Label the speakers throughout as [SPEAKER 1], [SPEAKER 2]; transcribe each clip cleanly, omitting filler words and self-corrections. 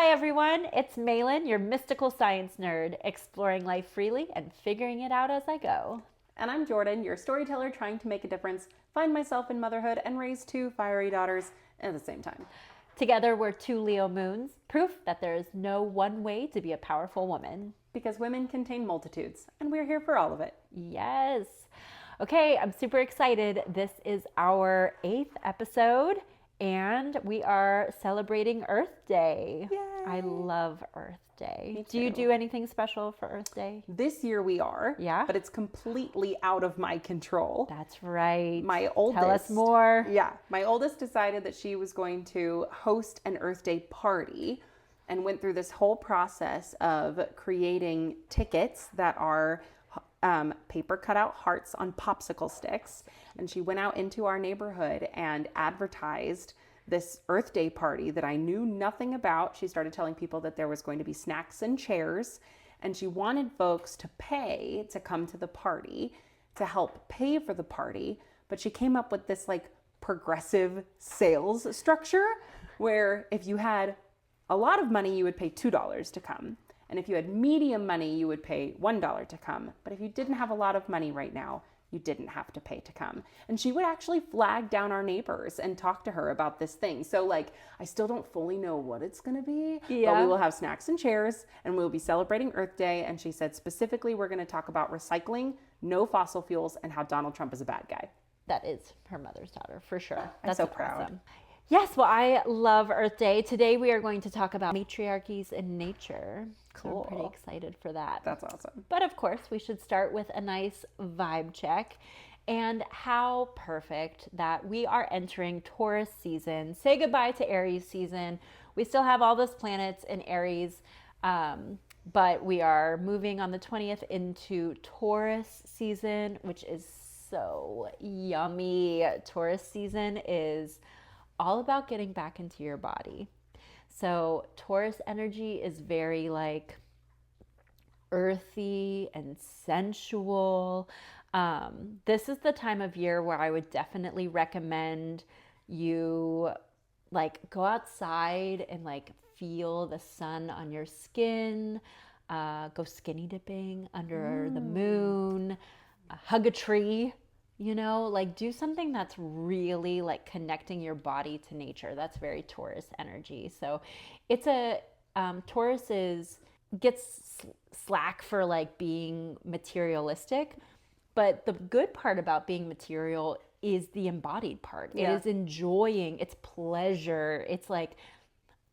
[SPEAKER 1] Hi everyone, it's Malin, your mystical science nerd, exploring life freely and figuring it out as I go.
[SPEAKER 2] And I'm Jordan, your storyteller trying to make a difference, find myself in motherhood, and raise two fiery daughters at the same time.
[SPEAKER 1] Together we're two Leo moons, proof that there is no one way to be a powerful woman.
[SPEAKER 2] Because women contain multitudes, and we're here for all of it.
[SPEAKER 1] Yes. Okay, I'm super excited. This is our 8th episode, and we are celebrating Earth Day.
[SPEAKER 2] Yay!
[SPEAKER 1] I love Earth Day.
[SPEAKER 2] Me
[SPEAKER 1] Do you
[SPEAKER 2] too.
[SPEAKER 1] do anything special for Earth Day?
[SPEAKER 2] This year we are,
[SPEAKER 1] Yeah?
[SPEAKER 2] but it's completely out of my control.
[SPEAKER 1] That's right.
[SPEAKER 2] My oldest.
[SPEAKER 1] Tell us more.
[SPEAKER 2] Yeah, my oldest decided that she was going to host an Earth Day party and went through this whole process of creating tickets that are paper cutout hearts on popsicle sticks. And she went out into our neighborhood and advertised this Earth Day party that I knew nothing about. She started telling people that there was going to be snacks and chairs, and she wanted folks to pay to come to the party to help pay for the party. But she came up with this like progressive sales structure where if you had a lot of money, you would pay $2 to come. And if you had medium money, you would pay $1 to come. But if you didn't have a lot of money right now, you didn't have to pay to come. And she would actually flag down our neighbors and talk to her about this thing. So like, I still don't fully know what it's gonna be, but we will have snacks and chairs and we'll be celebrating Earth Day. And she said specifically, we're gonna talk about recycling, no fossil fuels, and how Donald Trump is a bad guy.
[SPEAKER 1] That is her mother's daughter, for sure.
[SPEAKER 2] I'm so proud.
[SPEAKER 1] Awesome. Yes, well, I love Earth Day. Today we are going to talk about matriarchies in nature. So
[SPEAKER 2] Cool.
[SPEAKER 1] I'm pretty excited for that.
[SPEAKER 2] That's awesome.
[SPEAKER 1] But of course, we should start with a nice vibe check. And how perfect that we are entering Taurus season. Say goodbye to Aries season. We still have all those planets in Aries, but we are moving on the 20th into Taurus season, which is so yummy. Taurus season is all about getting back into your body. So Taurus energy is very like earthy and sensual. This is the time of year where I would definitely recommend you like go outside and like feel the sun on your skin, go skinny dipping under the moon, hug a tree. You know, like do something that's really like connecting your body to nature. That's very Taurus energy. So it's Taurus gets slack for like being materialistic, but the good part about being material is the embodied part.
[SPEAKER 2] Yeah.
[SPEAKER 1] It is enjoying, it's pleasure. It's like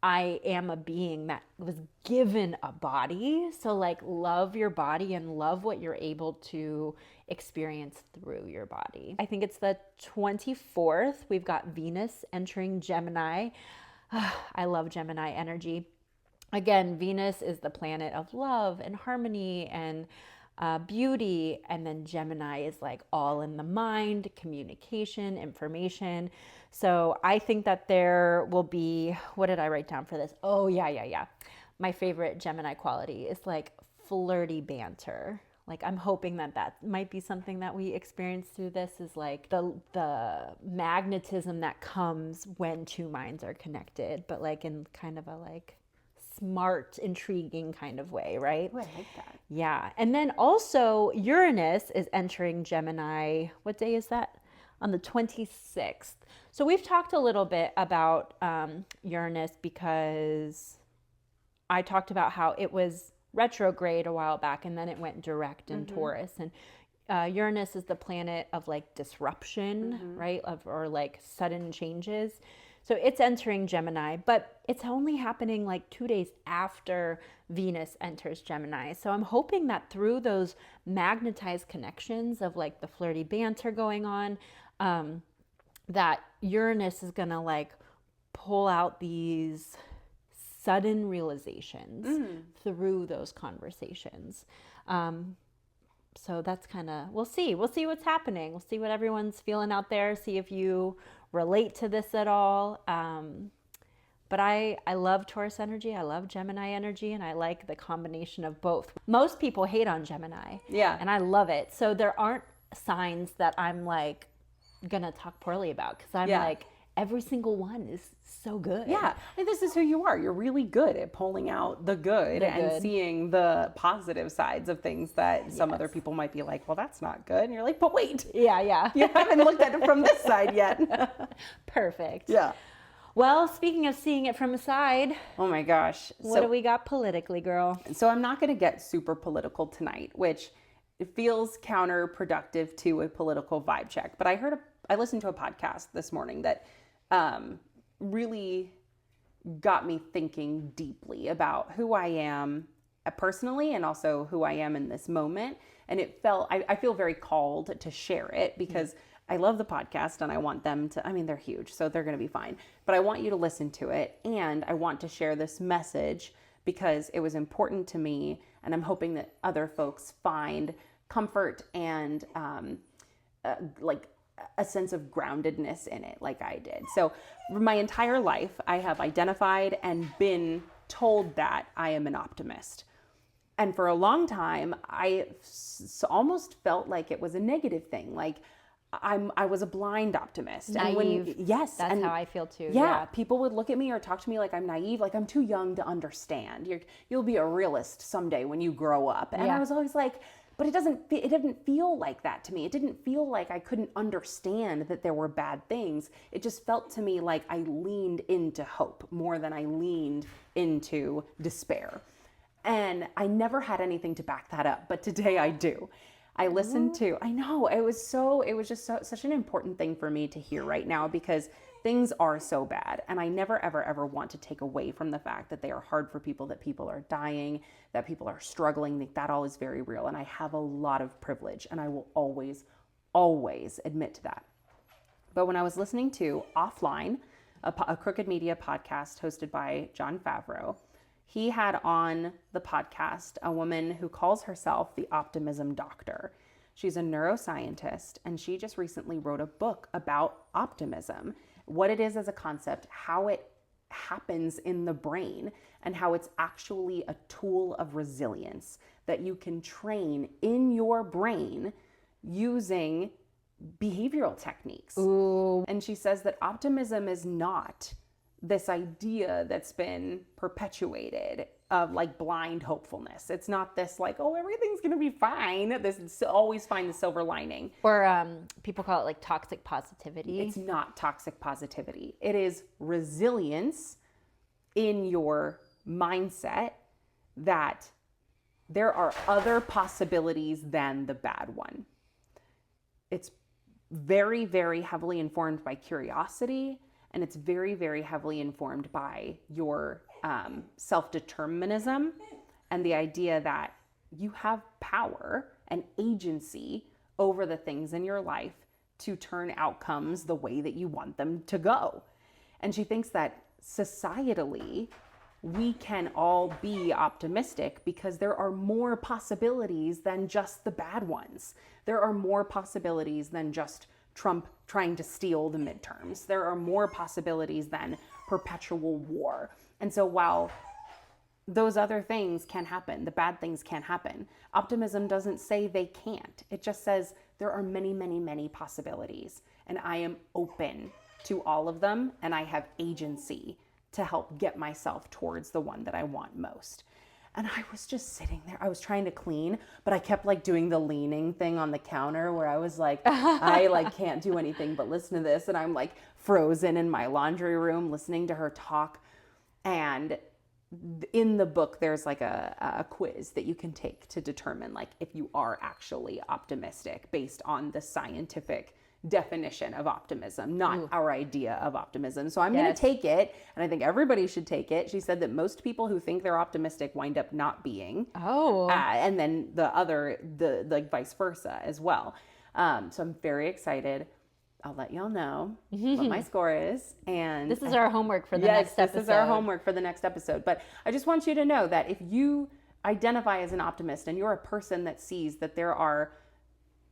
[SPEAKER 1] I am a being that was given a body. So like love your body and love what you're able to experience through your body. I think it's the 24th. We've got Venus entering Gemini. I love Gemini energy. Again, Venus is the planet of love and harmony and beauty. And then Gemini is like all in the mind, communication, information. So I think that there will be, what did I write down for this? Oh, yeah. My favorite Gemini quality is like flirty banter. Like I'm hoping that might be something that we experience through this is like the magnetism that comes when two minds are connected, but like in kind of a like smart, intriguing kind of way, right?
[SPEAKER 2] Oh, I like that.
[SPEAKER 1] Yeah. And then also Uranus is entering Gemini. What day is that? On the 26th. So we've talked a little bit about Uranus because I talked about how it was retrograde a while back and then it went direct in Taurus. And Uranus is the planet of like disruption, right? Or like sudden changes. So it's entering Gemini, but it's only happening like 2 days after Venus enters Gemini. So I'm hoping that through those magnetized connections of like the flirty banter going on, that Uranus is gonna like pull out these sudden realizations through those conversations. So that's kind of, we'll see what's happening. We'll see what everyone's feeling out there. See if you relate to this at all. But I love Taurus energy. I love Gemini energy. And I like the combination of both. Most people hate on Gemini.
[SPEAKER 2] Yeah.
[SPEAKER 1] And I love it. So there aren't signs that I'm like going to talk poorly about. Because I'm like every single one is so good.
[SPEAKER 2] Yeah, and this is who you are. You're really good at pulling out the good and
[SPEAKER 1] good.
[SPEAKER 2] seeing the positive sides of things that some other
[SPEAKER 1] Yes.
[SPEAKER 2] people might be like, well, that's not good. And you're like, but wait,
[SPEAKER 1] Yeah.
[SPEAKER 2] you haven't looked at it from this side yet.
[SPEAKER 1] Perfect.
[SPEAKER 2] Yeah.
[SPEAKER 1] Well, speaking of seeing it from a side,
[SPEAKER 2] Oh my gosh.
[SPEAKER 1] what do we got politically, girl?
[SPEAKER 2] So I'm not going to get super political tonight, which it feels counterproductive to a political vibe check. But I listened to a podcast this morning that really got me thinking deeply about who I am personally and also who I am in this moment. And I feel very called to share it because I love the podcast and I want them to, I mean, they're huge, so they're going to be fine. But I want you to listen to it and I want to share this message because it was important to me. And I'm hoping that other folks find comfort and like a sense of groundedness in it like I did. So for my entire life, I have identified and been told that I am an optimist. And for a long time, I almost felt like it was a negative thing. Like I was a blind optimist.
[SPEAKER 1] Naive.
[SPEAKER 2] Yes.
[SPEAKER 1] That's how I feel too.
[SPEAKER 2] Yeah. People would look at me or talk to me like I'm naive, like I'm too young to understand. You'll be a realist someday when you grow up. And I was always like, but it didn't feel like that to me. It didn't feel like I couldn't understand that there were bad things. It just felt to me like I leaned into hope more than I leaned into despair. And I never had anything to back that up, but today I do. I listened to, I know, it was just such an important thing for me to hear right now because things are so bad. And I never, ever, ever want to take away from the fact that they are hard for people, that people are dying, that people are struggling, that all is very real. And I have a lot of privilege and I will always, always admit to that. But when I was listening to Offline, a Crooked Media podcast hosted by Jon Favreau, he had on the podcast a woman who calls herself the Optimism Doctor. She's a neuroscientist, and she just recently wrote a book about optimism, what it is as a concept, how it happens in the brain, and how it's actually a tool of resilience that you can train in your brain using behavioral techniques.
[SPEAKER 1] Ooh.
[SPEAKER 2] And she says that optimism is not this idea that's been perpetuated of like blind hopefulness. It's not this like, oh, everything's going to be fine. This always find the silver lining.
[SPEAKER 1] Or people call it like toxic positivity.
[SPEAKER 2] It's not toxic positivity. It is resilience in your mindset that there are other possibilities than the bad one. It's very, very heavily informed by curiosity. And it's very, very heavily informed by your self-determinism and the idea that you have power and agency over the things in your life to turn outcomes the way that you want them to go. And she thinks that societally, we can all be optimistic because there are more possibilities than just the bad ones. There are more possibilities than just Trump trying to steal the midterms. There are more possibilities than perpetual war. And so while those other things can happen, the bad things can happen, optimism doesn't say they can't. It just says there are many, many, many possibilities. And I am open to all of them. And I have agency to help get myself towards the one that I want most. And I was just sitting there. I was trying to clean, but I kept like doing the leaning thing on the counter where I was like, I like can't do anything but listen to this. And I'm like frozen in my laundry room listening to her talk. And in the book, there's like a quiz that you can take to determine like if you are actually optimistic based on the scientific definition of optimism, not our idea of optimism. So I'm going to take it, and I think everybody should take it. She said that most people who think they're optimistic wind up not being.
[SPEAKER 1] Oh.
[SPEAKER 2] And then the like vice versa as well. So I'm very excited. I'll let y'all know what my score is. And
[SPEAKER 1] this is our homework for the next episode.
[SPEAKER 2] Yes, this is our homework for the next episode. But I just want you to know that if you identify as an optimist and you're a person that sees that there are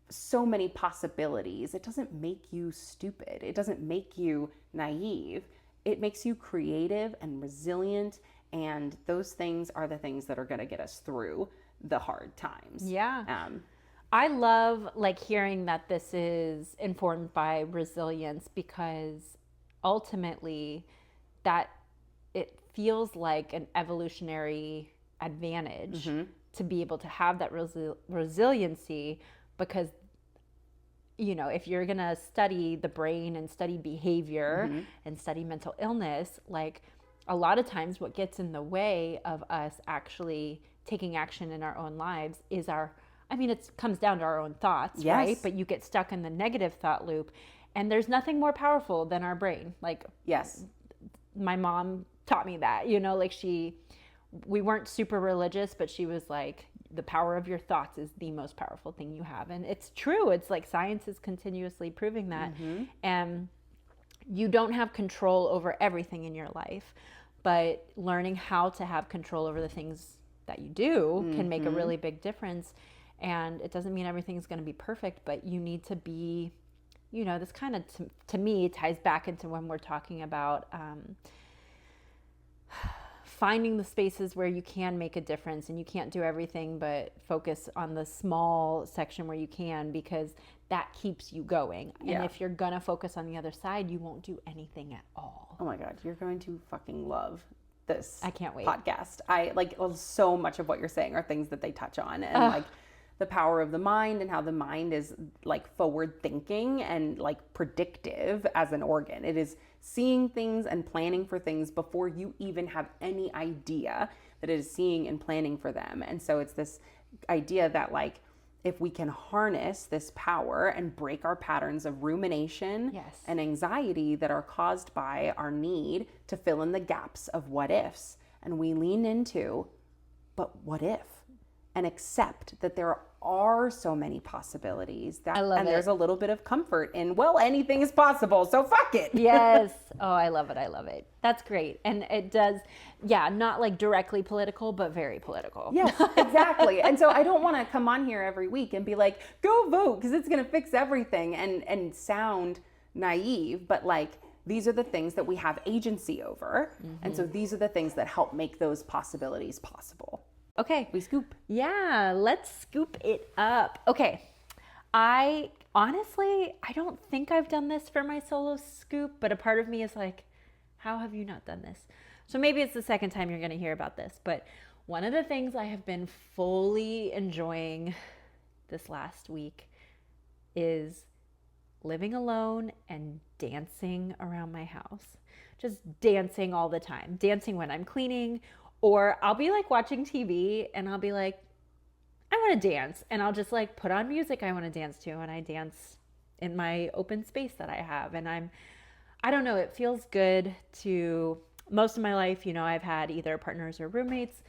[SPEAKER 2] so many possibilities, it doesn't make you stupid. It doesn't make you naive. It makes you creative and resilient. And those things are the things that are going to get us through the hard times.
[SPEAKER 1] Yeah. I love like hearing that this is informed by resilience because ultimately that it feels like an evolutionary advantage to be able to have that resiliency, because if you're going to study the brain and study behavior and study mental illness, like a lot of times what gets in the way of us actually taking action in our own lives is it comes down to our own thoughts,
[SPEAKER 2] Yes.
[SPEAKER 1] right? But you get stuck in the negative thought loop, and there's nothing more powerful than our brain. Like,
[SPEAKER 2] Yes.
[SPEAKER 1] my mom taught me that, we weren't super religious, but she was like, the power of your thoughts is the most powerful thing you have. And it's true. It's like science is continuously proving that. And you don't have control over everything in your life, but learning how to have control over the things that you do can make a really big difference. And it doesn't mean everything's going to be perfect, but you need to be, this kind of, to me, ties back into when we're talking about finding the spaces where you can make a difference, and you can't do everything, but focus on the small section where you can, because that keeps you going.
[SPEAKER 2] Yeah.
[SPEAKER 1] And if you're going to focus on the other side, you won't do anything at all.
[SPEAKER 2] Oh my God, you're going to fucking love this.
[SPEAKER 1] I can't wait.
[SPEAKER 2] Podcast. I like so much of what you're saying are things that they touch on, and like the power of the mind and how the mind is like forward thinking and like predictive as an organ. It is seeing things and planning for things before you even have any idea that it is seeing and planning for them. And so it's this idea that like, if we can harness this power and break our patterns of rumination and anxiety that are caused by our need to fill in the gaps of what ifs, and we lean into, but what if? And accept that there are so many possibilities, that, and there's a little bit of comfort in, well, anything is possible, so fuck it.
[SPEAKER 1] Yes. Oh, I love it. I love it. That's great. And it does, not like directly political, but very political.
[SPEAKER 2] Yes, exactly. And so I don't want to come on here every week and be like, go vote because it's going to fix everything, and sound naive, but like, these are the things that we have agency over. And so these are the things that help make those possibilities possible.
[SPEAKER 1] Okay.
[SPEAKER 2] We scoop.
[SPEAKER 1] Yeah, let's scoop it up. Okay. I don't think I've done this for my solo scoop, but a part of me is like, how have you not done this? So maybe it's the second time you're going to hear about this, but one of the things I have been fully enjoying this last week is living alone and dancing around my house. Just dancing all the time. Dancing when I'm cleaning, or I'll be like watching TV and I'll be like, I want to dance, and I'll just like put on music I want to dance to, and I dance in my open space that I have. And I don't know, it feels good to, most of my life, I've had either partners or roommates,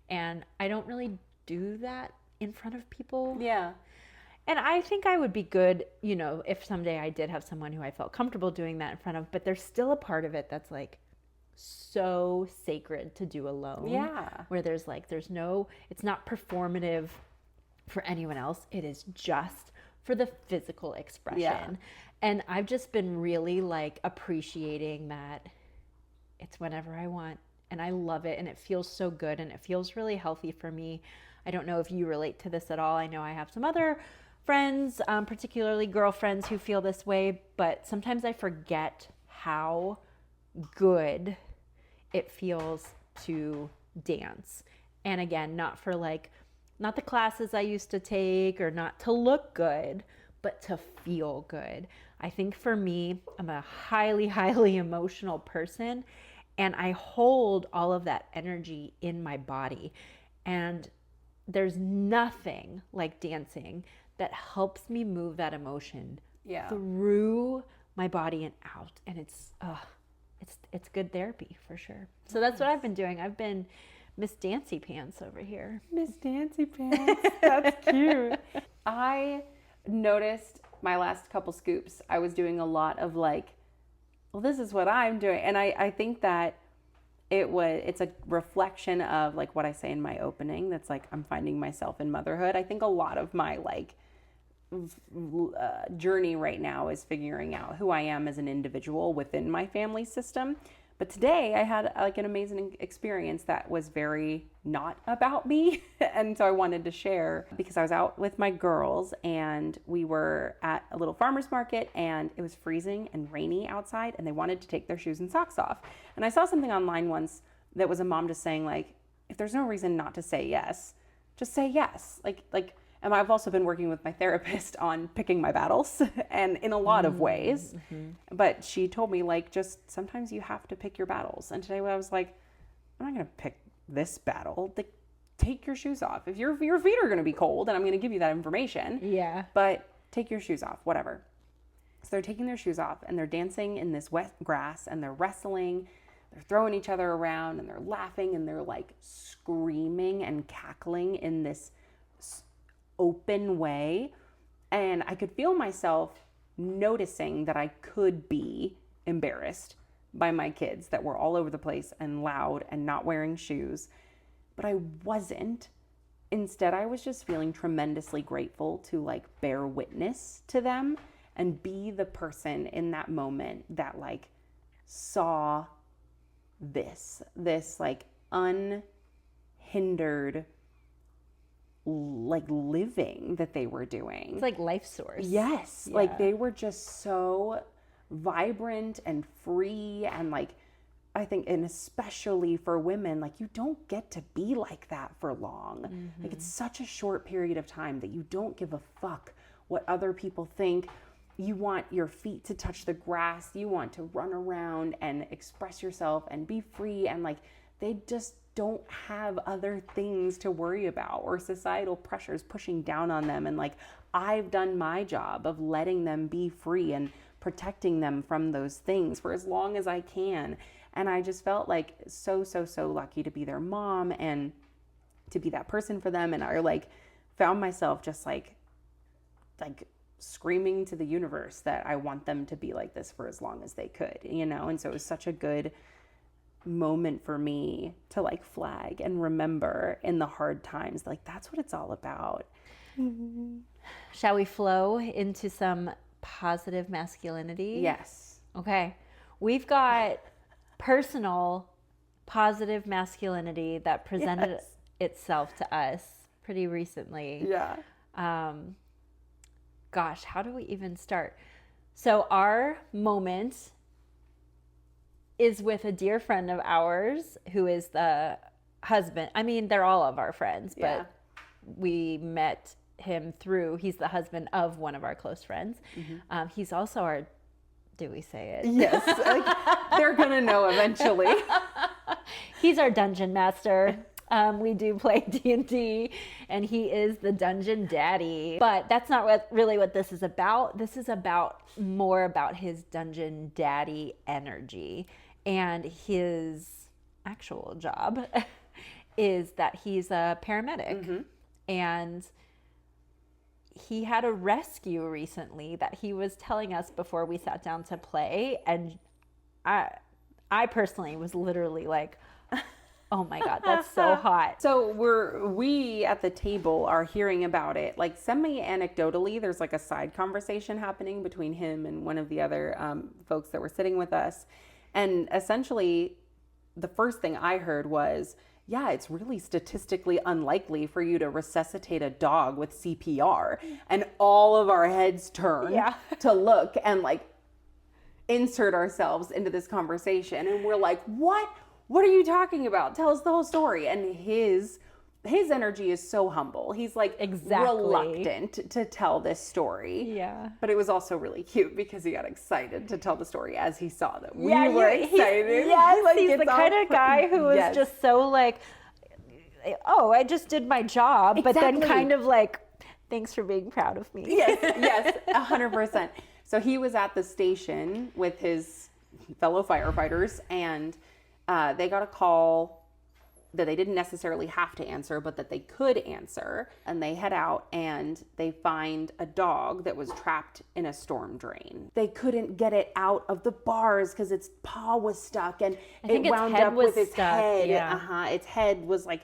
[SPEAKER 1] and I don't really do that in front of people.
[SPEAKER 2] Yeah.
[SPEAKER 1] And I think I would be good, if someday I did have someone who I felt comfortable doing that in front of, but there's still a part of it that's like so sacred to do alone.
[SPEAKER 2] Yeah.
[SPEAKER 1] Where there's no, it's not performative for anyone else. It is just for the physical expression.
[SPEAKER 2] Yeah.
[SPEAKER 1] And I've just been really like appreciating that it's whenever I want, and I love it, and it feels so good, and it feels really healthy for me. I don't know if you relate to this at all. I know I have some other friends, particularly girlfriends, who feel this way, but sometimes I forget how good it feels to dance. And again, not the classes I used to take, or not to look good, but to feel good. I think for me, I'm a highly, highly emotional person, and I hold all of that energy in my body. And there's nothing like dancing that helps me move that emotion through my body and out. And it's good therapy for sure. So that's what I've been doing. I've been Miss Dancy Pants over here.
[SPEAKER 2] Miss Dancy Pants. That's cute. I noticed my last couple scoops, I was doing a lot of like, well, this is what I'm doing. And I think that it's a reflection of like what I say in my opening. That's like, I'm finding myself in motherhood. I think a lot of my like journey right now is figuring out who I am as an individual within my family system. But today I had like an amazing experience that was very not about me. And so I wanted to share because I was out with my girls and we were at a little farmer's market and it was freezing and rainy outside and they wanted to take their shoes and socks off. And I saw something online once that was a mom just saying like, if there's no reason not to say yes, just say yes. And I've also been working with my therapist on picking my battles and in a lot of ways. But she told me like, just sometimes you have to pick your battles. And today I was like, I'm not going to pick this battle. Like, take your shoes off. If your feet are going to be cold, and I'm going to give you that information.
[SPEAKER 1] Yeah.
[SPEAKER 2] But take your shoes off, whatever. So they're taking their shoes off and they're dancing in this wet grass and they're wrestling. They're throwing each other around and they're laughing and they're like screaming and cackling in this open way. And I could feel myself noticing that I could be embarrassed by my kids that were all over the place and loud and not wearing shoes. But I wasn't. Instead, I was just feeling tremendously grateful to like bear witness to them and be the person in that moment that like saw this like unhindered like living that they were doing.
[SPEAKER 1] It's like life source.
[SPEAKER 2] Yes.
[SPEAKER 1] Yeah.
[SPEAKER 2] Like they were just so vibrant and free and like I think, and especially for women, like you don't get to be like that for long. Like it's such a short period of time that you don't give a fuck what other people think. You want your feet to touch the grass. You want to run around and express yourself and be free. And like, they just don't have other things to worry about or societal pressures pushing down on them. And like, I've done my job of letting them be free and protecting them from those things for as long as I can. And I just felt like so lucky to be their mom and to be that person for them. And I like found myself just like screaming to the universe that I want them to be like this for as long as they could, you know? And so it was such a good moment for me to like flag and remember in the hard times, like that's what it's all about.
[SPEAKER 1] Shall we flow into some positive masculinity?
[SPEAKER 2] Yes.
[SPEAKER 1] Okay. We've got personal positive masculinity that presented itself to us pretty recently.
[SPEAKER 2] Yeah.
[SPEAKER 1] Gosh, how do we even start? So our moment is with a dear friend of ours who is the husband. I mean, they're all of our friends, but we met him through, he's the husband of one of our close friends. He's also our, do we say it?
[SPEAKER 2] Yes. Like, they're going to know eventually.
[SPEAKER 1] He's our dungeon master. We do play D&D, and he is the dungeon daddy. But that's not really what this is about. This is more about his dungeon daddy energy. And his actual job is that he's a paramedic. And he had a rescue recently that he was telling us before we sat down to play. And I personally was literally like, oh my God, that's so hot.
[SPEAKER 2] So we at the table are hearing about it, like semi-anecdotally. There's like a side conversation happening between him and one of the other folks that were sitting with us. And essentially, the first thing I heard was, yeah, it's really statistically unlikely for you to resuscitate a dog with CPR. And all of our heads turn to look and like insert ourselves into this conversation. And we're like, what? What are you talking about? Tell us the whole story. And his energy is so humble. He's like reluctant to tell this story.
[SPEAKER 1] Yeah.
[SPEAKER 2] But it was also really cute because he got excited to tell the story as he saw that we were excited.
[SPEAKER 1] He's the kind of guy who is just so like, oh, I just did my job. But then kind of like, thanks for being proud of me.
[SPEAKER 2] Yes, 100%. So he was at the station with his fellow firefighters and they got a call that they didn't necessarily have to answer, but that they could answer. And they head out and they find a dog that was trapped in a storm drain. They couldn't get it out of the bars because its paw was stuck and it wound up with its head.
[SPEAKER 1] Yeah.
[SPEAKER 2] Its head was like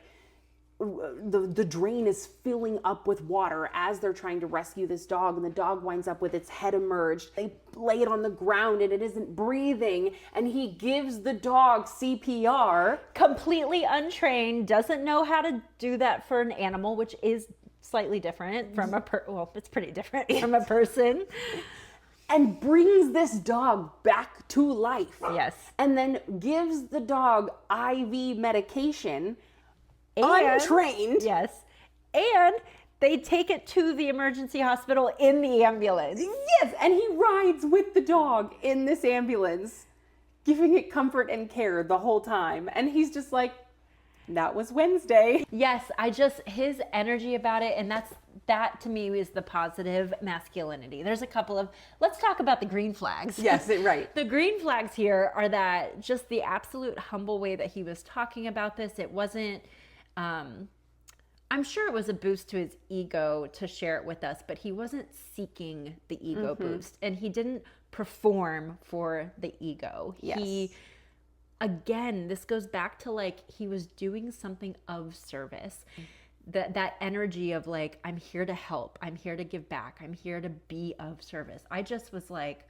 [SPEAKER 2] the drain is filling up with water as they're trying to rescue this dog, and the dog winds up with its head emerged. They lay it on the ground and it isn't breathing, and he gives the dog CPR.
[SPEAKER 1] Completely untrained, doesn't know how to do that for an animal, which is slightly different from well, it's pretty different from a person.
[SPEAKER 2] And brings this dog back to life.
[SPEAKER 1] Yes.
[SPEAKER 2] And then gives the dog IV medication,
[SPEAKER 1] And,
[SPEAKER 2] untrained.
[SPEAKER 1] Yes. And they take it to the emergency hospital in the ambulance.
[SPEAKER 2] Yes, and he rides with the dog in this ambulance, giving it comfort and care the whole time. And he's just like, that was Wednesday.
[SPEAKER 1] Yes, his energy about it, and that to me is the positive masculinity. There's a couple of, let's talk about the green flags.
[SPEAKER 2] Yes, right.
[SPEAKER 1] The green flags here are that just the absolute humble way that he was talking about this. It wasn't, I'm sure it was a boost to his ego to share it with us, but he wasn't seeking the ego boost, and he didn't perform for the ego.
[SPEAKER 2] Yes.
[SPEAKER 1] Again, this goes back to like, he was doing something of service. That energy of like, I'm here to help, I'm here to give back, I'm here to be of service. I just was like,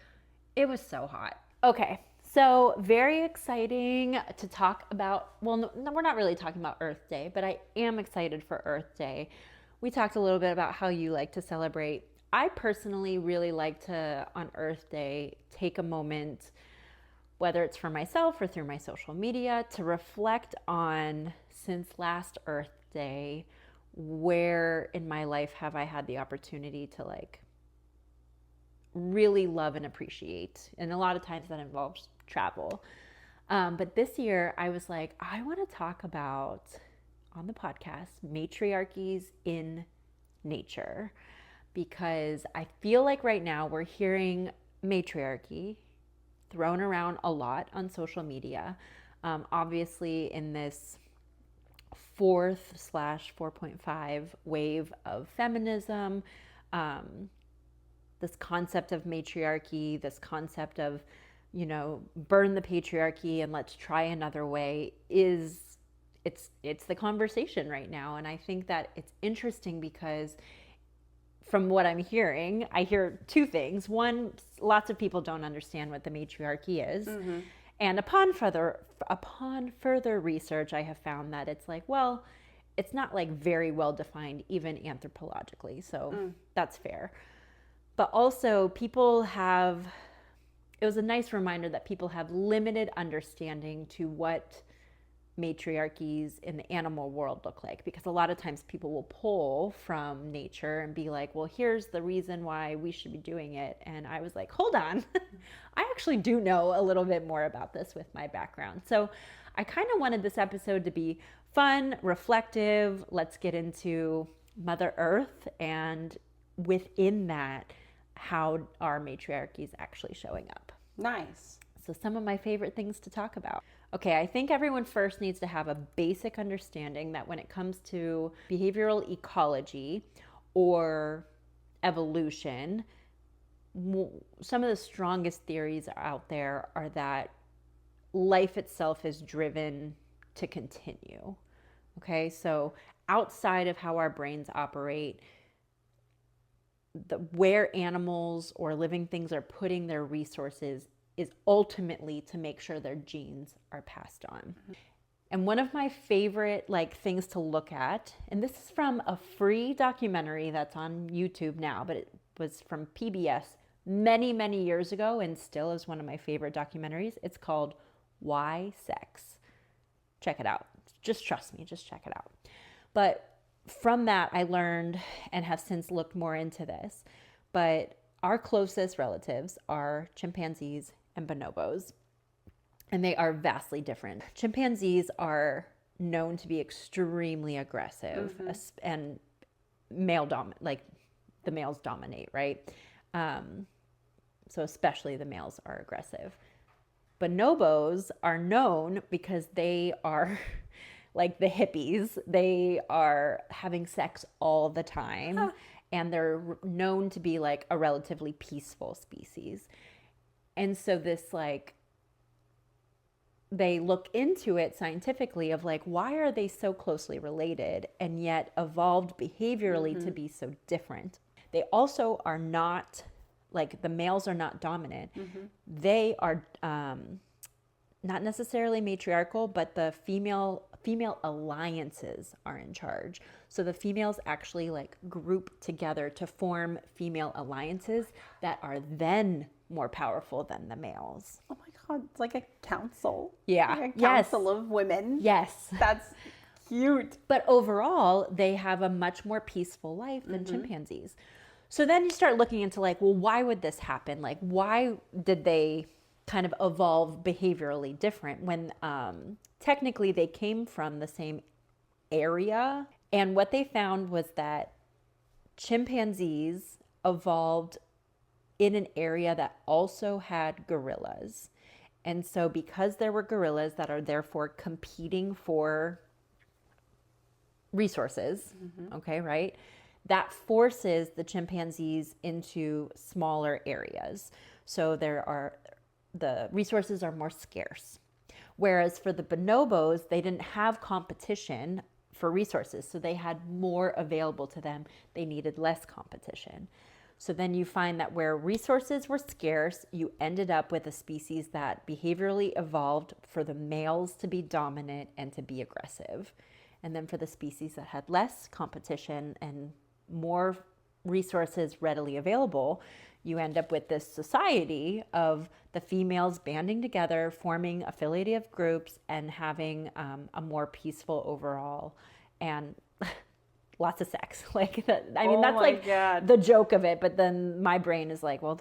[SPEAKER 1] it was so hot. Okay, so very exciting to talk about, well, no, we're not really talking about Earth Day, but I am excited for Earth Day. We talked a little bit about how you like to celebrate. I personally really like to, on Earth Day, take a moment, whether it's for myself or through my social media, to reflect on, since last Earth Day, where in my life have I had the opportunity to like really love and appreciate. And a lot of times that involves travel. But this year I was like, I want to talk about, on the podcast, matriarchies in nature, because I feel like right now we're hearing matriarchy thrown around a lot on social media. Obviously in this 4/4.5 wave of feminism, this concept of matriarchy, this concept of, burn the patriarchy and let's try another way it's the conversation right now. And I think that it's interesting because from what I'm hearing, I hear two things. One, lots of people don't understand what the matriarchy is. Mm-hmm. And upon further research, I have found that it's like, well, it's not like very well defined, even anthropologically. So that's fair. But also it was a nice reminder that people have limited understanding to what matriarchies in the animal world look like, because a lot of times people will pull from nature and be like, well, here's the reason why we should be doing it. And I was like, hold on. I actually do know a little bit more about this with my background. So I kind of wanted this episode to be fun, reflective. Let's get into Mother Earth, and within that, how are matriarchies actually showing up?
[SPEAKER 2] Nice.
[SPEAKER 1] So some of my favorite things to talk about. Okay, I think everyone first needs to have a basic understanding that when it comes to behavioral ecology or evolution, some of the strongest theories out there are that life itself is driven to continue. Okay, so outside of how our brains operate, where animals or living things are putting their resources is ultimately to make sure their genes are passed on. Mm-hmm. And one of my favorite things to look at, and this is from a free documentary that's on YouTube now, but it was from PBS many, many years ago and still is one of my favorite documentaries. It's called Why Sex? Check it out. Just trust me, just check it out. But from that, I learned and have since looked more into this, but our closest relatives are chimpanzees and bonobos, and they are vastly different. Chimpanzees are known to be extremely aggressive, mm-hmm. and the males dominate, right? So especially the males are aggressive. Bonobos are known because they are like the hippies. They are having sex all the time. Huh. And they're known to be like a relatively peaceful species. And so this they look into it scientifically of like, why are they so closely related and yet evolved behaviorally to be so different? They also are not, like, the males are not dominant. They are not necessarily matriarchal, but the female alliances are in charge. So the females actually like group together to form female alliances that are then more powerful than the males.
[SPEAKER 2] Oh my God, it's like a council.
[SPEAKER 1] Yeah.
[SPEAKER 2] Like a
[SPEAKER 1] Yes.
[SPEAKER 2] council of women.
[SPEAKER 1] Yes.
[SPEAKER 2] That's cute.
[SPEAKER 1] But overall, they have a much more peaceful life than chimpanzees. So then you start looking into like, well, why would this happen? Like, why did they kind of evolve behaviorally different when technically they came from the same area? And what they found was that chimpanzees evolved in an area that also had gorillas. And so because there were gorillas that are therefore competing for resources, okay, right? That forces the chimpanzees into smaller areas. So the resources are more scarce. Whereas for the bonobos, they didn't have competition for resources. So they had more available to them. They needed less competition. So then you find that where resources were scarce, you ended up with a species that behaviorally evolved for the males to be dominant and to be aggressive. And then for the species that had less competition and more resources readily available, you end up with this society of the females banding together, forming affiliative groups, and having a more peaceful overall and lots of sex. Like that, I mean, that's like the joke of it. But then my brain is like, well,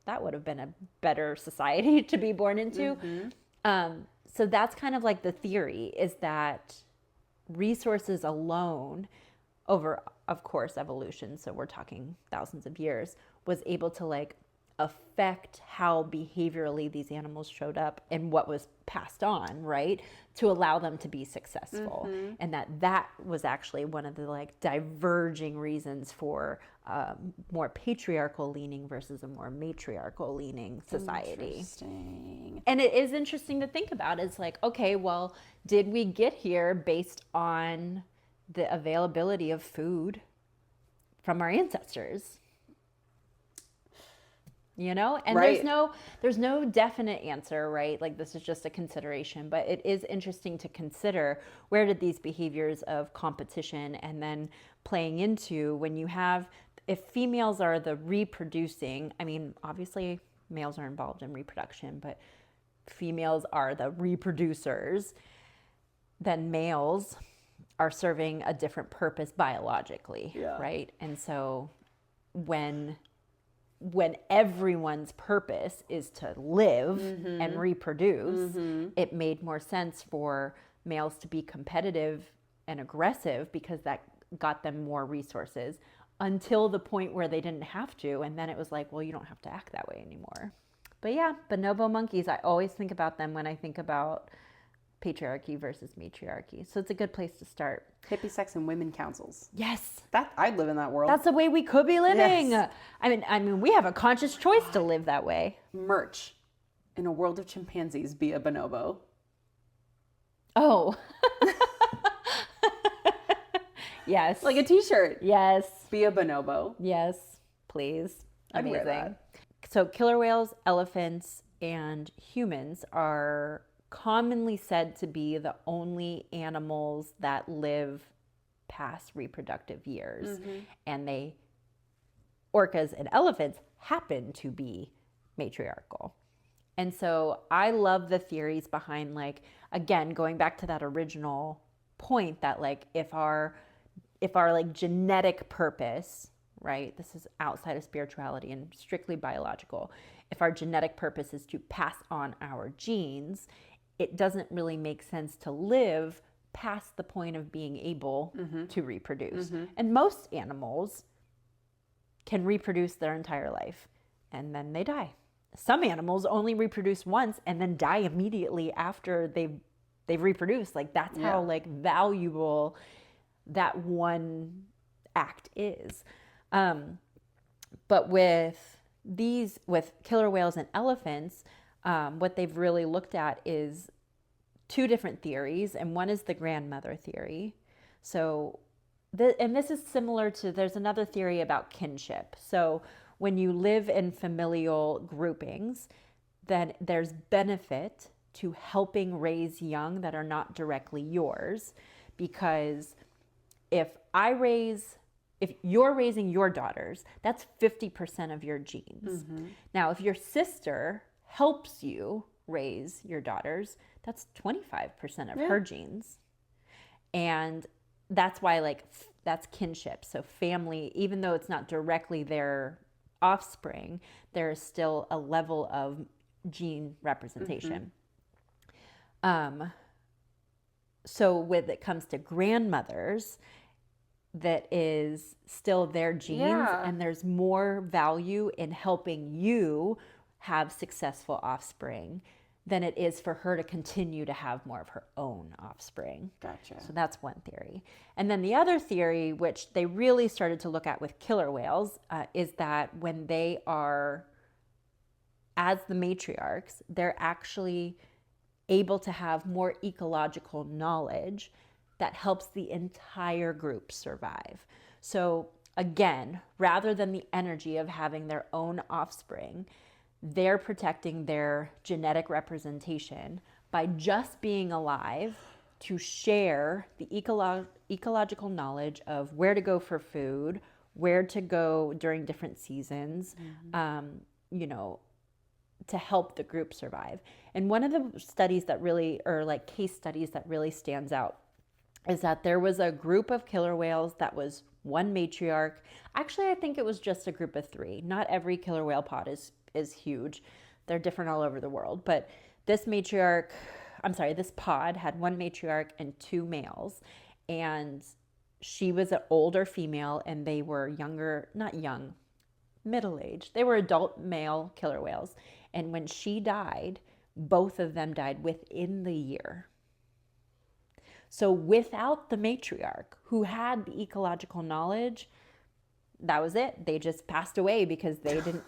[SPEAKER 1] that would have been a better society to be born into. So that's kind of like the theory, is that resources alone over, of course, evolution, so we're talking thousands of years, was able to like affect how behaviorally these animals showed up and what was passed on, right, to allow them to be successful. And that was actually one of the like diverging reasons for more patriarchal leaning versus a more matriarchal leaning society.
[SPEAKER 2] Interesting.
[SPEAKER 1] And it is interesting to think about. It's like, okay, well, did we get here based on the availability of food from our ancestors? You know, and
[SPEAKER 2] Right.
[SPEAKER 1] there's no definite answer, right? Like, this is just a consideration, but it is interesting to consider, where did these behaviors of competition and then playing into when you have, if females are the reproducing, I mean, obviously males are involved in reproduction, but females are the reproducers, then males are serving a different purpose biologically, right? And so when everyone's purpose is to live and reproduce, it made more sense for males to be competitive and aggressive because that got them more resources, until the point where they didn't have to. And then it was like, well, you don't have to act that way anymore. But yeah, bonobo monkeys, I always think about them when I think about patriarchy versus matriarchy. So it's a good place to start.
[SPEAKER 2] Hippie sex and women councils.
[SPEAKER 1] Yes.
[SPEAKER 2] I'd live in that world.
[SPEAKER 1] That's the way we could be living.
[SPEAKER 2] Yes.
[SPEAKER 1] I mean, we have a conscious choice to live that way.
[SPEAKER 2] Merch. In a world of chimpanzees, be a bonobo.
[SPEAKER 1] Oh. Yes.
[SPEAKER 2] Like a t-shirt.
[SPEAKER 1] Yes.
[SPEAKER 2] Be a bonobo.
[SPEAKER 1] Yes. Please.
[SPEAKER 2] I'd wear
[SPEAKER 1] Amazing.
[SPEAKER 2] that.
[SPEAKER 1] So killer whales, elephants, and humans are commonly said to be the only animals that live past reproductive years. And orcas and elephants happen to be matriarchal. And so I love the theories behind, like, again, going back to that original point, that like if our like genetic purpose, right, this is outside of spirituality and strictly biological, if our genetic purpose is to pass on our genes, it doesn't really make sense to live past the point of being able to reproduce. And most animals can reproduce their entire life and then they die. Some animals only reproduce once and then die immediately after they've reproduced. Like, that's how like valuable that one act is. But with killer whales and elephants, what they've really looked at is two different theories, and one is the grandmother theory. So, and this is similar to, there's another theory about kinship. So when you live in familial groupings, then there's benefit to helping raise young that are not directly yours, because if you're raising your daughters, that's 50% of your genes. Now, if your sister helps you raise your daughters, that's 25% of her genes. And that's why, like, that's kinship. So family, even though it's not directly their offspring, there is still a level of gene representation. So when it comes to grandmothers, that is still their genes, and there's more value in helping you have successful offspring than it is for her to continue to have more of her own offspring.
[SPEAKER 2] Gotcha.
[SPEAKER 1] So that's one theory. And then the other theory, which they really started to look at with killer whales, is that when they are, as the matriarchs, they're actually able to have more ecological knowledge that helps the entire group survive. So again, rather than the energy of having their own offspring, they're protecting their genetic representation by just being alive to share the ecological knowledge of where to go for food, where to go during different seasons, to help the group survive. And one of the studies that really, or like case studies that really stands out, is that there was a group of killer whales that was one matriarch. Actually, I think it was just a group of 3. Not every killer whale pod is huge. They're different all over the world. But this pod had one matriarch and 2 males. And she was an older female, and they were younger, not young, middle-aged. They were adult male killer whales. And when she died, both of them died within the year. So without the matriarch who had the ecological knowledge, that was it. They just passed away because they didn't.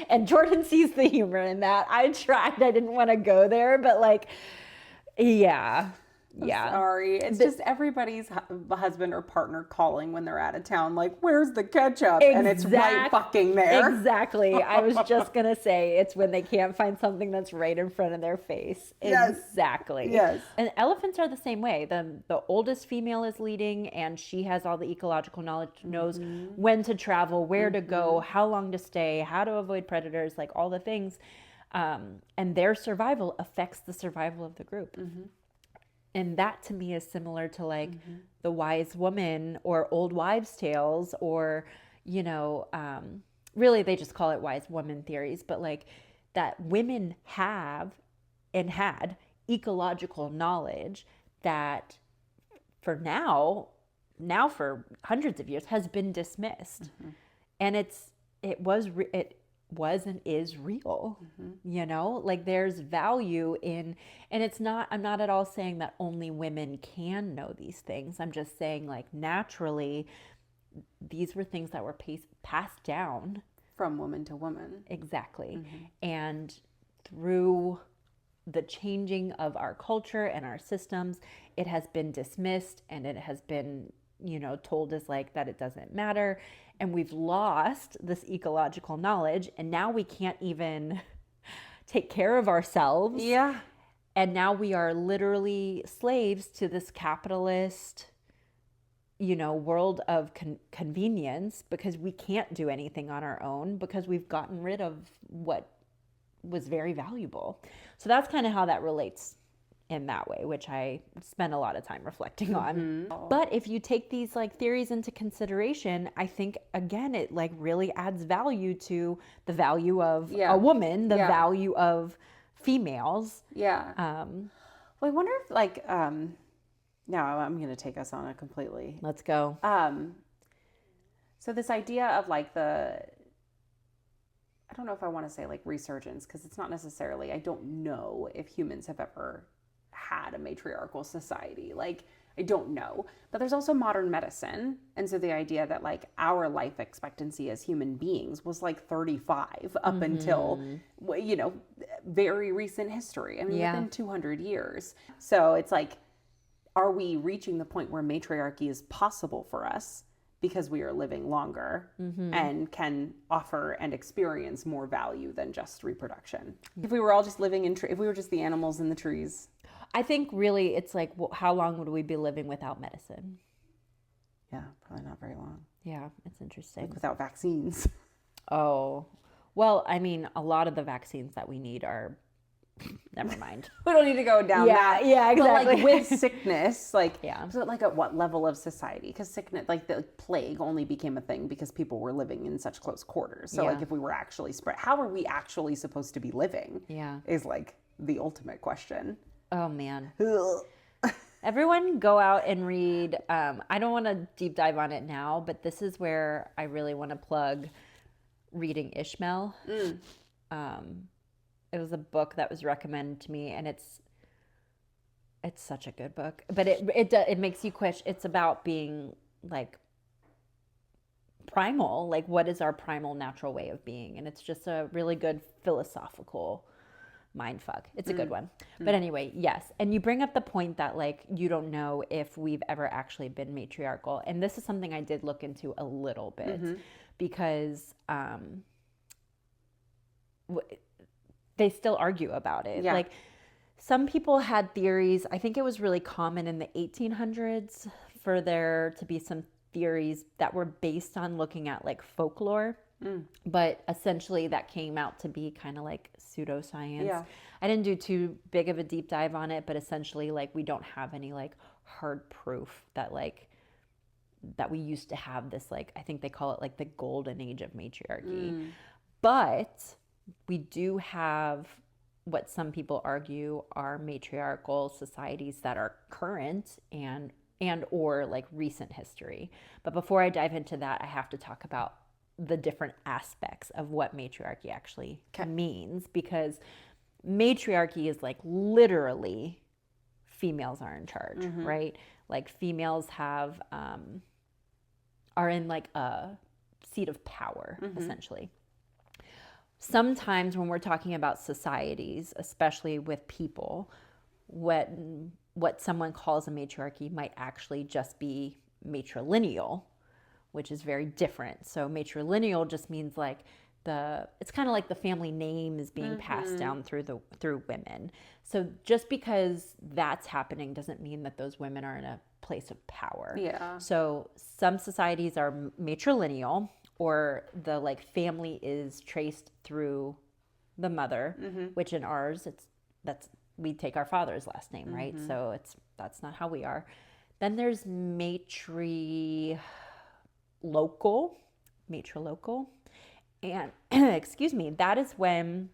[SPEAKER 1] And Jordan sees the humor in that. I tried. I didn't want to go there, but like, yeah.
[SPEAKER 2] I'm sorry. It's just everybody's husband or partner calling when they're out of town, like, where's the ketchup? And it's right fucking there.
[SPEAKER 1] Exactly. I was just going to say, it's when they can't find something that's right in front of their face.
[SPEAKER 2] Yes.
[SPEAKER 1] Exactly.
[SPEAKER 2] Yes.
[SPEAKER 1] And elephants are the same way. The oldest female is leading, and she has all the ecological knowledge, knows when to travel, where to go, how long to stay, how to avoid predators, like all the things. And their survival affects the survival of the group. And that to me is similar to like the wise woman or old wives' tales, or, really they just call it wise woman theories, but like that women have and had ecological knowledge that for now for hundreds of years has been dismissed. And it was and is real. Like there's value in, and I'm not at all saying that only women can know these things. I'm just saying, like, naturally these were things that were passed down
[SPEAKER 2] from woman to woman.
[SPEAKER 1] Exactly. And through the changing of our culture and our systems, it has been dismissed, and it has been, told us like that it doesn't matter. And we've lost this ecological knowledge, and now we can't even take care of ourselves.
[SPEAKER 2] Yeah.
[SPEAKER 1] And now we are literally slaves to this capitalist, world of convenience, because we can't do anything on our own because we've gotten rid of what was very valuable. So that's kind of how that relates in that way, which I spent a lot of time reflecting on. But if you take these like theories into consideration, I think again it like really adds value to the value of a woman, the value of females.
[SPEAKER 2] Well, I wonder if like now I'm going to take us on a completely.
[SPEAKER 1] Let's go.
[SPEAKER 2] So this idea of like I don't know if I want to say like resurgence, because it's not necessarily, I don't know if humans have ever had a matriarchal society. Like, I don't know. But there's also modern medicine. And so the idea that like our life expectancy as human beings was like 35 up until, very recent history. I mean,
[SPEAKER 1] Yeah.
[SPEAKER 2] within 200 years. So it's like, are we reaching the point where matriarchy is possible for us because we are living longer and can offer and experience more value than just reproduction? If we were all just living if we were just the animals in the trees.
[SPEAKER 1] I think really it's like, how long would we be living without medicine?
[SPEAKER 2] Yeah, probably not very long.
[SPEAKER 1] Yeah, it's interesting.
[SPEAKER 2] Like without vaccines.
[SPEAKER 1] Oh, well, I mean, a lot of the vaccines that we need are, never mind.
[SPEAKER 2] We don't need to go down that.
[SPEAKER 1] Yeah, exactly.
[SPEAKER 2] But like with sickness, like,
[SPEAKER 1] Yeah.
[SPEAKER 2] so like at what level of society? Because sickness, like the plague only became a thing because people were living in such close quarters. So like
[SPEAKER 1] Yeah.
[SPEAKER 2] if we were actually spread, how are we actually supposed to be living?
[SPEAKER 1] Yeah.
[SPEAKER 2] Is like the ultimate question.
[SPEAKER 1] Oh, man.
[SPEAKER 2] Ugh.
[SPEAKER 1] Everyone go out and read. I don't want to deep dive on it now, but this is where I really want to plug reading Ishmael. It was a book that was recommended to me, and it's such a good book. But it makes you question. It's about being like primal, like what is our primal natural way of being, and it's just a really good philosophical mind fuck. It's a good one. But anyway, yes. And you bring up the point that like you don't know if we've ever actually been matriarchal, and this is something I did look into a little bit because they still argue about it.
[SPEAKER 2] Yeah.
[SPEAKER 1] Like some people had theories. I think it was really common in the 1800s for there to be some theories that were based on looking at like folklore. But essentially that came out to be kind of like pseudoscience.
[SPEAKER 2] Yeah.
[SPEAKER 1] I didn't do too big of a deep dive on it, but essentially like we don't have any like hard proof that like that we used to have this, like, I think they call it like the golden age of matriarchy. But we do have what some people argue are matriarchal societies that are current and or like recent history. But before I dive into that, I have to talk about the different aspects of what matriarchy actually means, because matriarchy is like literally females are in charge, right? Like females have are in like a seat of power essentially. Sometimes when we're talking about societies, especially with people, what someone calls a matriarchy might actually just be matrilineal, which is very different. So matrilineal just means like it's kind of like the family name is being passed down through women. So just because that's happening doesn't mean that those women are in a place of power.
[SPEAKER 2] Yeah.
[SPEAKER 1] So some societies are matrilineal, or the like family is traced through the mother, which in ours we take our father's last name, right? So that's not how we are. Then there's matrilocal, and excuse me, that is when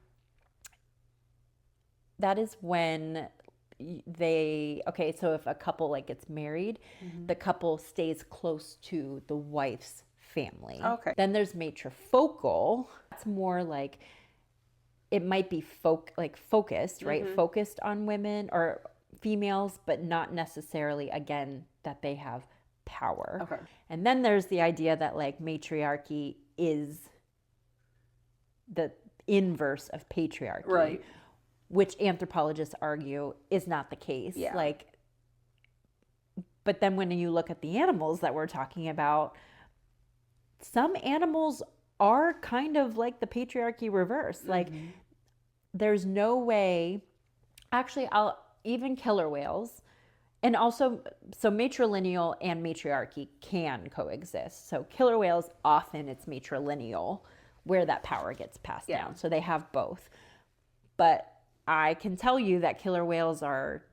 [SPEAKER 1] so if a couple like gets married, the couple stays close to the wife's family.
[SPEAKER 2] Okay.
[SPEAKER 1] Then there's matrifocal. It's more like it might be focused, right? Focused on women or females, but not necessarily, again, that they have power.
[SPEAKER 2] Okay.
[SPEAKER 1] And then there's the idea that like matriarchy is the inverse of patriarchy,
[SPEAKER 2] Right.
[SPEAKER 1] which anthropologists argue is not the case.
[SPEAKER 2] Yeah.
[SPEAKER 1] Like, but then when you look at the animals that we're talking about, some animals are kind of like the patriarchy reverse. Like, there's no way. Actually, even killer whales, and also so matrilineal and matriarchy can coexist. So killer whales, often it's matrilineal where that power gets passed down. So they have both. But I can tell you that killer whales are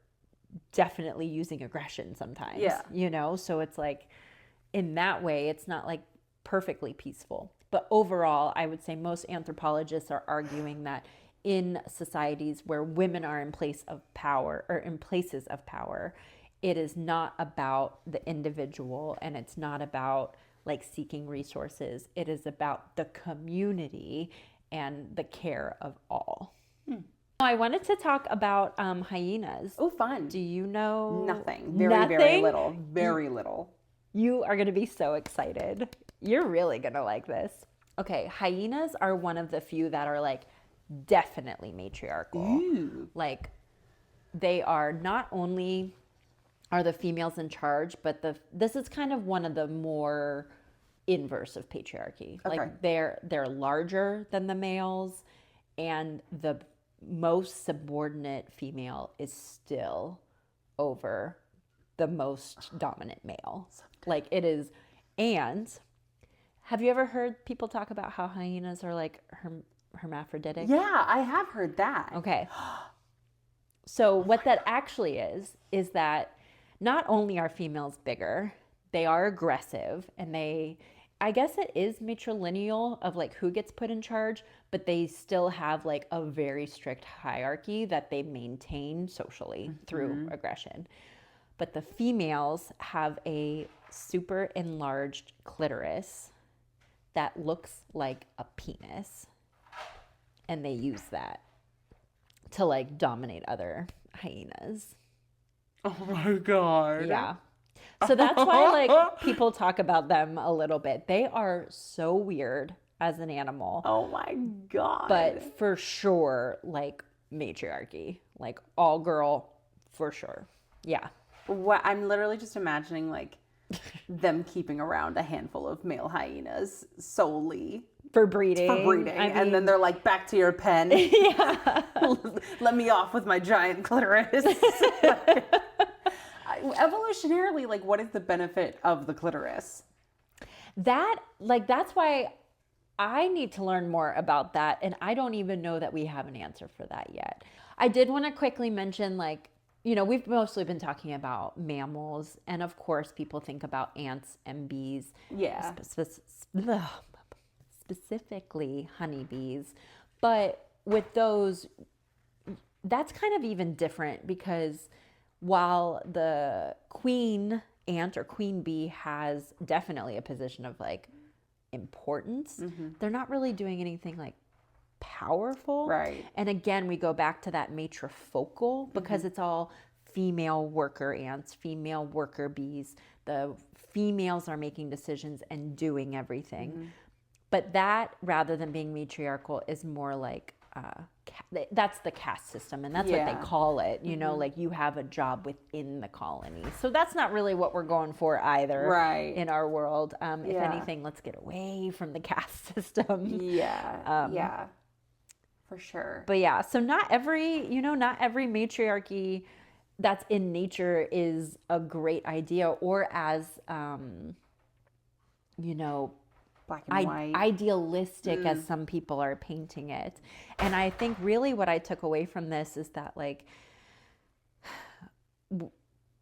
[SPEAKER 1] definitely using aggression sometimes.
[SPEAKER 2] Yeah.
[SPEAKER 1] You know, so it's like in that way, it's not like perfectly peaceful. But overall, I would say most anthropologists are arguing that in societies where women are in place of power or in places of power, it is not about the individual and it's not about like seeking resources. It is about the community and the care of all. I wanted to talk about hyenas.
[SPEAKER 2] Oh, fun.
[SPEAKER 1] Do you know?
[SPEAKER 2] Nothing. Very little. Very little.
[SPEAKER 1] You are going to be so excited. You're really going to like this. Okay, hyenas are one of the few that are like definitely matriarchal.
[SPEAKER 2] Ooh.
[SPEAKER 1] Like they are not only are the females in charge, but this is kind of one of the more inverse of patriarchy.
[SPEAKER 2] Okay.
[SPEAKER 1] Like they're larger than the males, and the most subordinate female is still over the most dominant male. Like it is. And have you ever heard people talk about how hyenas are like hermaphroditic?
[SPEAKER 2] Yeah, I have heard that.
[SPEAKER 1] Okay. So what that actually is that not only are females bigger, they are aggressive, and I guess it is matrilineal of like who gets put in charge, but they still have like a very strict hierarchy that they maintain socially through aggression. But the females have a super enlarged clitoris that looks like a penis, and they use that to like dominate other hyenas.
[SPEAKER 2] Oh my God.
[SPEAKER 1] Yeah. So that's why like people talk about them a little bit. They are so weird as an animal,
[SPEAKER 2] Oh my God.
[SPEAKER 1] but for sure like matriarchy, like all girl for sure. Yeah.
[SPEAKER 2] What I'm literally just imagining like them keeping around a handful of male hyenas solely
[SPEAKER 1] For breeding.
[SPEAKER 2] and then they're like, back to your pen.
[SPEAKER 1] Yeah.
[SPEAKER 2] Let me off with my giant clitoris. Evolutionarily, like, what is the benefit of the clitoris?
[SPEAKER 1] That's why I need to learn more about that, and I don't even know that we have an answer for that yet. I did want to quickly mention, like, we've mostly been talking about mammals, and of course people think about ants and bees.
[SPEAKER 2] Yeah.
[SPEAKER 1] Specifically honeybees. But with those, that's kind of even different, because while the queen ant or queen bee has definitely a position of like importance, they're not really doing anything like powerful.
[SPEAKER 2] Right.
[SPEAKER 1] And again, we go back to that matrifocal, because it's all female worker ants, female worker bees. The females are making decisions and doing everything. But that, rather than being matriarchal, is more like that's the caste system, and that's what they call it. Like you have a job within the colony. So that's not really what we're going for either,
[SPEAKER 2] Right.
[SPEAKER 1] in our world. If anything, let's get away from the caste system.
[SPEAKER 2] Yeah. Yeah. For sure.
[SPEAKER 1] But yeah, so not every matriarchy that's in nature is a great idea, or as
[SPEAKER 2] Black and white.
[SPEAKER 1] idealistic as some people are painting it. And I think really what I took away from this is that, like,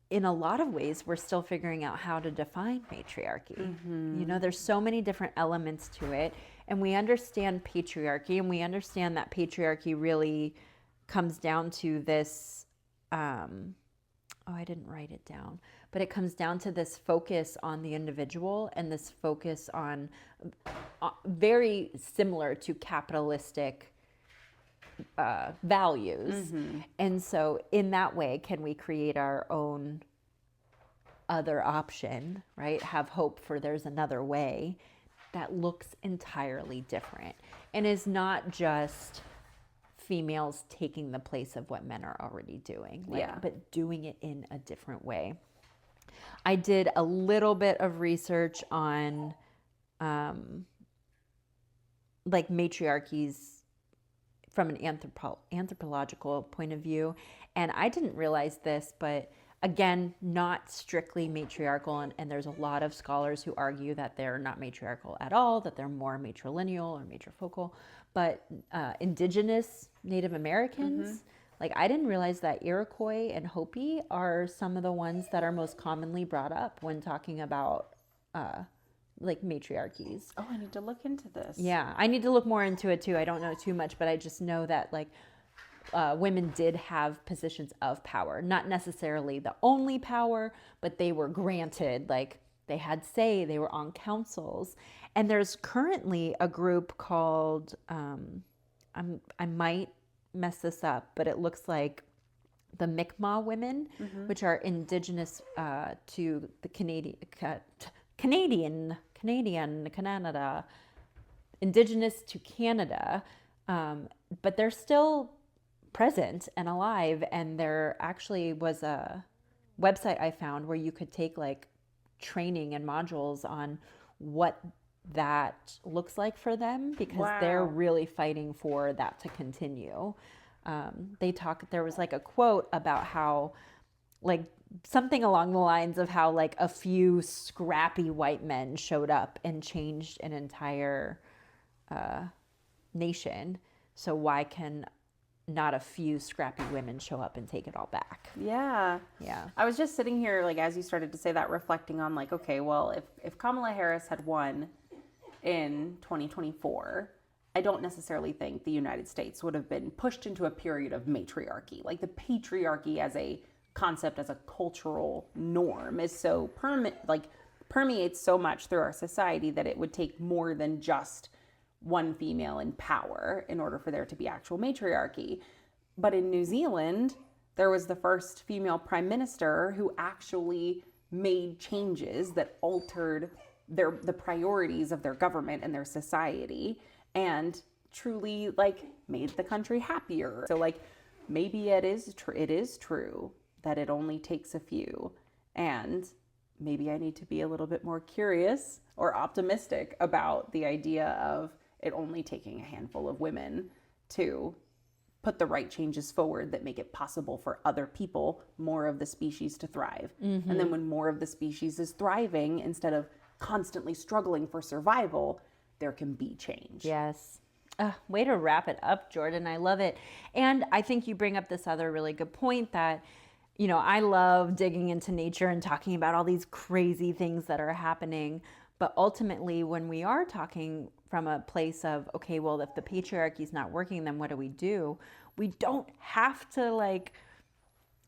[SPEAKER 1] in a lot of ways, we're still figuring out how to define matriarchy. There's so many different elements to it, and we understand patriarchy, and we understand that patriarchy really comes down to this, I didn't write it down, but it comes down to this focus on the individual, and this focus on very similar to capitalistic values. And so in that way, can we create our own other option, right? Have hope for there's another way that looks entirely different, and is not just females taking the place of what men are already doing, but doing it in a different way. I did a little bit of research on like matriarchies from an anthropological point of view, and I didn't realize this, but again, not strictly matriarchal, and there's a lot of scholars who argue that they're not matriarchal at all, that they're more matrilineal or matrifocal. But indigenous Native Americans, like, I didn't realize that Iroquois and Hopi are some of the ones that are most commonly brought up when talking about like matriarchies.
[SPEAKER 2] Oh, I need to look into this.
[SPEAKER 1] Yeah, I need to look more into it too. I don't know too much, but I just know that, like, women did have positions of power, not necessarily the only power, but they were granted, like, they had say, they were on councils. And there's currently a group called, I might mess this up, but it looks like the Mi'kmaq women, which are indigenous to the Canada, indigenous to Canada. but they're still present and alive. And there actually was a website I found where you could take like training and modules on what that looks like for them, because they're
[SPEAKER 2] Wow.
[SPEAKER 1] really fighting for that to continue. There was like a quote about how, like, something along the lines of how like a few scrappy white men showed up and changed an entire nation. So why can not a few scrappy women show up and take it all back?
[SPEAKER 2] Yeah.
[SPEAKER 1] Yeah.
[SPEAKER 2] I was just sitting here, like, as you started to say that, reflecting on, like, okay, well, if Kamala Harris had won in 2024, I don't necessarily think the United States would have been pushed into a period of matriarchy. Like, the patriarchy as a concept, as a cultural norm, is so permeates so much through our society that it would take more than just one female in power in order for there to be actual matriarchy. But in New Zealand, there was the first female prime minister who actually made changes that altered the priorities of their government and their society, and truly like made the country happier. So like maybe it is true that it only takes a few, and maybe I need to be a little bit more curious or optimistic about the idea of it only taking a handful of women to put the right changes forward that make it possible for other people, more of the species, to thrive. And then when more of the species is thriving, instead of constantly struggling for survival, there can be change.
[SPEAKER 1] Yes. Way to wrap it up, Jordan. I love it. And I think you bring up this other really good point that, you know, I love digging into nature and talking about all these crazy things that are happening. But ultimately, when we are talking from a place of, okay, well, if the patriarchy is not working, then what do? We don't have to like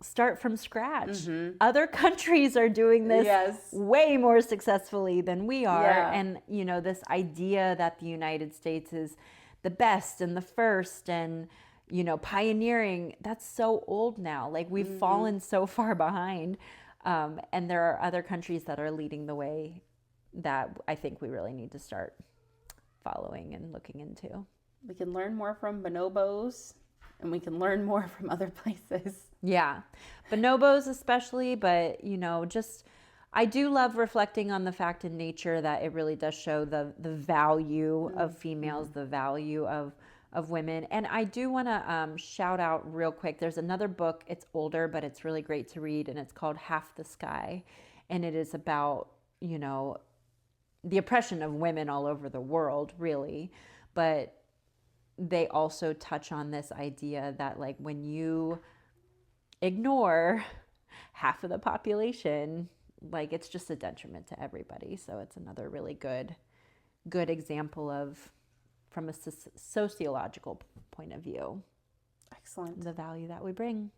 [SPEAKER 1] start from scratch. Other countries are doing this
[SPEAKER 2] Yes.
[SPEAKER 1] way more successfully than we are.
[SPEAKER 2] Yeah.
[SPEAKER 1] And, you know, this idea that the United States is the best and the first and, you know, pioneering, that's so old now. Like we've fallen so far behind. And there are other countries that are leading the way that I think we really need to start following and looking into.
[SPEAKER 2] We can learn more from bonobos, and we can learn more from other places.
[SPEAKER 1] Yeah. Bonobos especially, but you know, just I do love reflecting on the fact in nature that it really does show the value of females, the value of women. And I do want to shout out real quick. There's another book. It's older, but it's really great to read, and it's called Half the Sky. And it is about, you know, the oppression of women all over the world, really. But they also touch on this idea that like when you ignore half of the population, like it's just a detriment to everybody. So it's another really good example of, from a sociological point of view,
[SPEAKER 2] Excellent.
[SPEAKER 1] the value that we bring.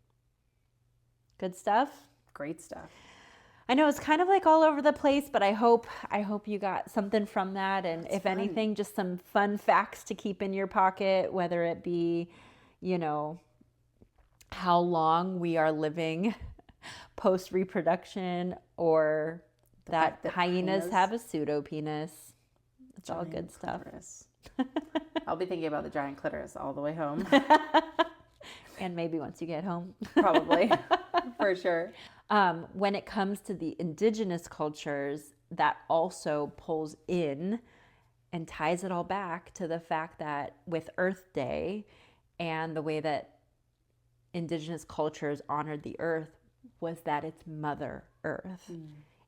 [SPEAKER 1] Good stuff.
[SPEAKER 2] Great stuff.
[SPEAKER 1] I know it's kind of like all over the place, but I hope you got something from that. And if
[SPEAKER 2] fun.
[SPEAKER 1] anything, just some fun facts to keep in your pocket, whether it be, you know, how long we are living post reproduction, or that
[SPEAKER 2] fact that
[SPEAKER 1] hyenas have a pseudo penis. It's all
[SPEAKER 2] Giant
[SPEAKER 1] good stuff.
[SPEAKER 2] clitoris. I'll be thinking about the giant clitoris all the way home.
[SPEAKER 1] And maybe once you get home.
[SPEAKER 2] Probably. For sure.
[SPEAKER 1] When it comes to the indigenous cultures, that also pulls in and ties it all back to the fact that with Earth Day and the way that indigenous cultures honored the earth was that it's Mother Earth.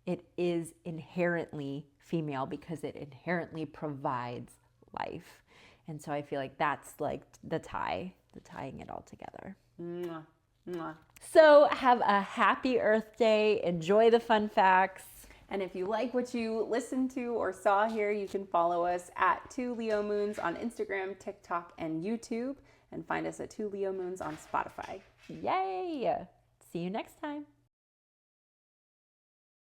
[SPEAKER 1] It is inherently female because it inherently provides life. And so I feel like that's like the tying it all together.
[SPEAKER 2] Mwah. Mwah.
[SPEAKER 1] So have a happy Earth Day. Enjoy the fun facts.
[SPEAKER 2] And if you like what you listened to or saw here, you can follow us at 2 Leo Moons on Instagram, TikTok, and YouTube, and find us at 2 Leo Moons on Spotify.
[SPEAKER 1] Yay! See you next time.